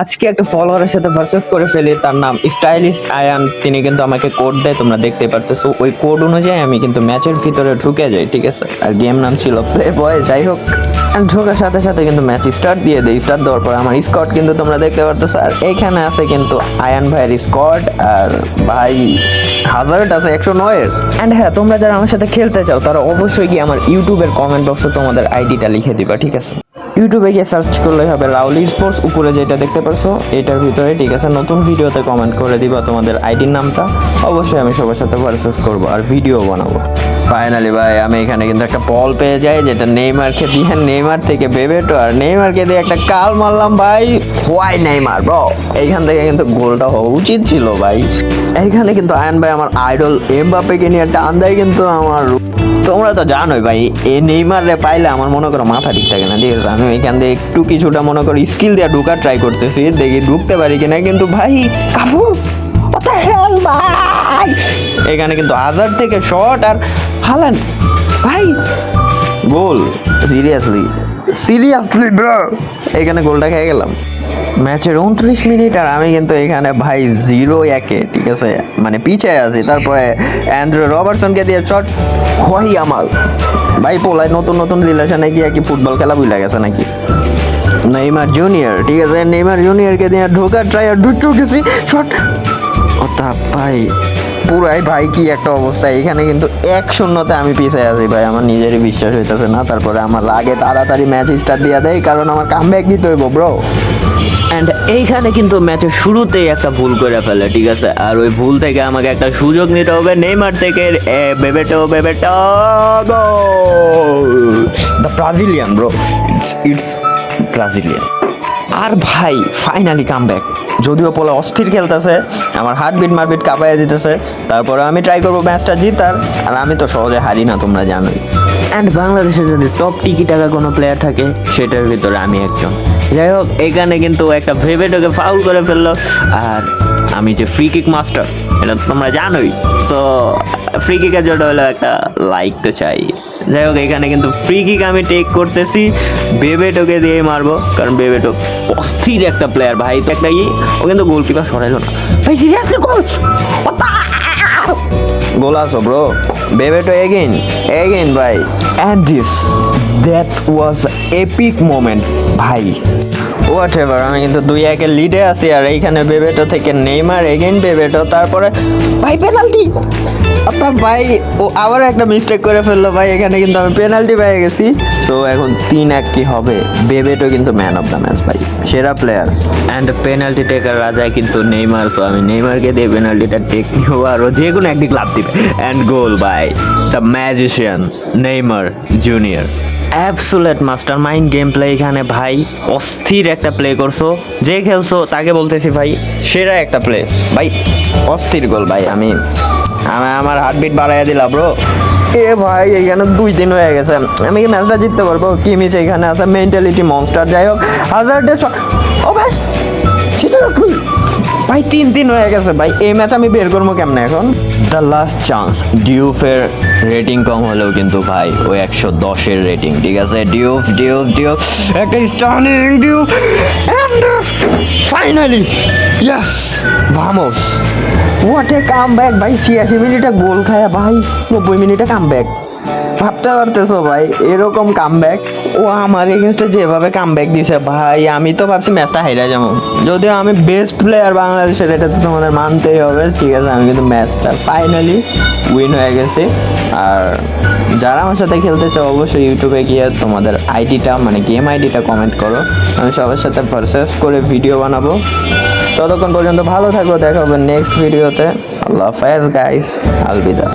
আজকে একটা ফলোয়ারের সাথে ভার্সেস করে ফেলি, তার নাম স্টাইলিশ আয়ান। তিনি কিন্তু আমাকে কোড দেয়, তোমরা দেখতে পারতেছো। ওই কোড অনুযায়ী আমি কিন্তু ম্যাচের ভিতরে ঢুকে যাই, ঠিক আছে। আর গেম নাম ছিল প্লে বয়। যাই হোক, ঢোকার সাথে সাথে কিন্তু ম্যাচ স্টার্ট দিয়ে দেয়। স্টার্ট দেওয়ার পর আমার স্কোয়াড কিন্তু তোমরা দেখতে পারতেছো। আর এইখানে আছে কিন্তু আয়ান ভাইয়ের স্কোয়াড, আর ভাই হাজারট আছে 109-এর। অ্যান্ড হ্যাঁ, তোমরা যারা আমার সাথে খেলতে চাও তারা অবশ্যই গিয়ে আমার ইউটিউবের কমেন্ট বক্সে তোমাদের আইডিটা লিখে দিবা, ঠিক আছে। ইউটিউবে গিয়ে সার্চ করলেই হবে লাউলি স্পোর্টস, উপরে যেটা দেখতে পারছো এটার ভিতরে, ঠিক আছে। নতুন ভিডিওতে কমেন্ট করে দিবা তোমাদের আইডির নামটা। অবশ্যই আমি সবার সাথে ভার্সেস করবো আর ভিডিও বানাবো। ফাইনালি ভাই আমি এখানে কিন্তু একটা বল পেয়ে যাই, যেটা নেইমারকে দিয়ে, নেইমার থেকে বেবেটো, আর নেইমারকে দিয়ে একটা কাল মারলাম ভাই। হোয়াই নেইমার ব্রো, এইখান থেকে কিন্তু গোলটা হওয়া উচিত ছিল ভাই। এইখানে কিন্তু আয়ান ভাই আমার আইডল এমবাপ্পেকে নিয়ে টান দেয় কিন্তু আমার। তোমরা তো জানোই ভাই, এই নেইমারে পাইলে আমার মনে করো মাথা ঠিক থাকে না, ঠিক আছে। আমি এখান থেকে একটু কিছুটা মনে করো স্কিল দিয়ে ঢুকার ট্রাই করতেছি, দেখি ঢুকতে পারি কিনা। কিন্তু ভাই কাফু ভাই, এখানে কিন্তু হাজার থেকে শট আর হালান ভাই গোল। সিরিয়াসলি ব্রো, এখানে গোলটা খেয়ে গেলাম। ম্যাচের 29 মিনিট আর আমি কিন্তু এখানে ভাই 0-1-এ, ঠিক আছে, মানে পিছিয়ে আছি। তারপরে অ্যান্ড্রু রবার্টসনকে দিয়ে শট হয় আমার ভাই। পোলায় নতুন নতুন রিলেশনে গিয়ে কি ফুটবল খেলা ভুলে গেছে নাকি। নেইমার জুনিয়র, ঠিক আছে, নেইমার জুনিয়রকে দিয়ে ঢোকার ট্রাই, আর ঢুকেও গেছি শট। ওটা ভাই পুরাই ভাই কি একটা অবস্থা। এখানে কিন্তু 1-0-তে আমি পিছিয়ে আছি ভাই, আমার নিজেরই বিশ্বাস হইতেছে না। তারপরে আমার আগে তাড়াতাড়ি ম্যাচ স্টার্ট দিয়ে দেয়, কারণ আমার কামব্যাক দিতে হইব ব্রো। অ্যান্ড এইখানে কিন্তু ম্যাচের শুরুতেই একটা ভুল করে ফেলে, ঠিক আছে। আর ওই ভুল থেকে আমাকে একটা সুযোগ নিতে হবে নেইমার থেকে। Bebeto the Brazilian bro, it's Brazilian. আর ভাই ফাইনালি কামব্যাক। যদিও পোলা অস্থির খেলতেছে, আমার হার্টবিট মারবিট কাঁপাইয়া দিতেছে। তারপরে আমি ট্রাই করবো ম্যাচটা জিতার, আর আমি তো সহজে হারি না, তোমরা জানোই। অ্যান্ড বাংলাদেশে যদি টপ টিকি টাকা কোনো প্লেয়ার থাকে সেটার ভিতরে আমি একজন। যাই হোক, এখানে কিন্তু একটা ভেবেটোকে ফাউল করে ফেললো। আর আমি যে ফ্রি কিক মাস্টার এটা তো তোমরা জানোই। সো ফ্রি কিকের জন্য হলো একটা লাইক তো চাই। যাই হোক, এখানে কিন্তু ফ্রি কিক আমি টেক করতেছি, বেবেটোকে দিয়ে মারবো, কারণ বেবেটো অস্থির একটা প্লেয়ার ভাই। তো একটা ও কিন্তু গোলকিপার সরাইলো না ভাই, সিরিয়াসলি গোল আসো ব্রো। বেবেটো এগেইন ভাই। And that was epic moment ভাই। হোয়াট এভার, আমি কিন্তু 2-1-এর লিডে আছি। আর এইখানে বেবেটো থেকে নেইমার, এগেইন বেবেটো, তারপরে ভাই পেনাল্টি। অর্থাৎ ভাই ও আবার একটা মিস্টেক করে ফেললো ভাই। এখানে কিন্তু আমি পেনাল্টি পেয়ে গেছি। সো এখন 3-1 কি হবে। বেবেটো কিন্তু ম্যান অফ দ্য ম্যাচ ভাই, সেরা প্লেয়ার। অ্যান্ড পেনাল্টি টেকার রাজায় কিন্তু নেইমার। সো আমি নেইমারকে দিয়ে পেনাল্টিটা টেক নিবো, আর ও যে কোনো একদিক লাভ দিবে। অ্যান্ড গোল ভাই, the magician Neymar junior. Absolute master mind game play এখানে ভাই। অস্থির একটা প্লে করছো, যে খেলছো তাকে বলতেছি ভাই সেরা একটা প্লে ভাই। অস্থির গোল ভাই। আমি আমার হার্টবিট বাড়াইয়া দিলাম ব্রো। এ ভাই এখানে 2-3 হয়ে গেছে, আমি কি ম্যাচটা জিততে পারবো? কিমিচ এখানে আছে, মেন্টালিটি মনস্টার। যাই হোক, হাজারটের শট। ও ভাই ভাই 3-3 হয়ে গেছে ভাই। এই ম্যাচ আমি বের করবো কেমনে এখন? The last chance. ডিউফের রেটিং কম হলেও কিন্তু ভাই ও 110-এর রেটিং, ঠিক আছে। ডিউফ একটা stunning Diouf. And finally yes ভামোস, হোয়াট এ কামব্যাক ভাই। 86 মিনিটে গোল খায় ভাই, 90 মিনিটে কামব্যাক। ভাবতে পারতেছো ভাই এরকম কামব্যাক? ও আমার এগেনস্টে যেভাবে কামব্যাক দিছে ভাই, আমি তো ভাবছি ম্যাচটা হাইরা যাবো। যদিও আমি বেস্ট প্লেয়ার বাংলাদেশের, এটা তো তোমাদের মানতেই হবে, ঠিক আছে। আমি কিন্তু ম্যাচটা ফাইনালি উইন হয়ে গেছি। আর যারা আমার সাথে খেলতে চাও অবশ্যই ইউটিউবে গিয়ে তোমাদের আইডিটা, মানে গেম আইডিটা কমেন্ট করো। আমি সবার সাথে ভার্সেস করে ভিডিও বানাবো। ততক্ষণ পর্যন্ত ভালো থাকো, দেখা হবে নেক্সট ভিডিওতে। আল্লাহ হাফেজ গাইস, আলবিদা।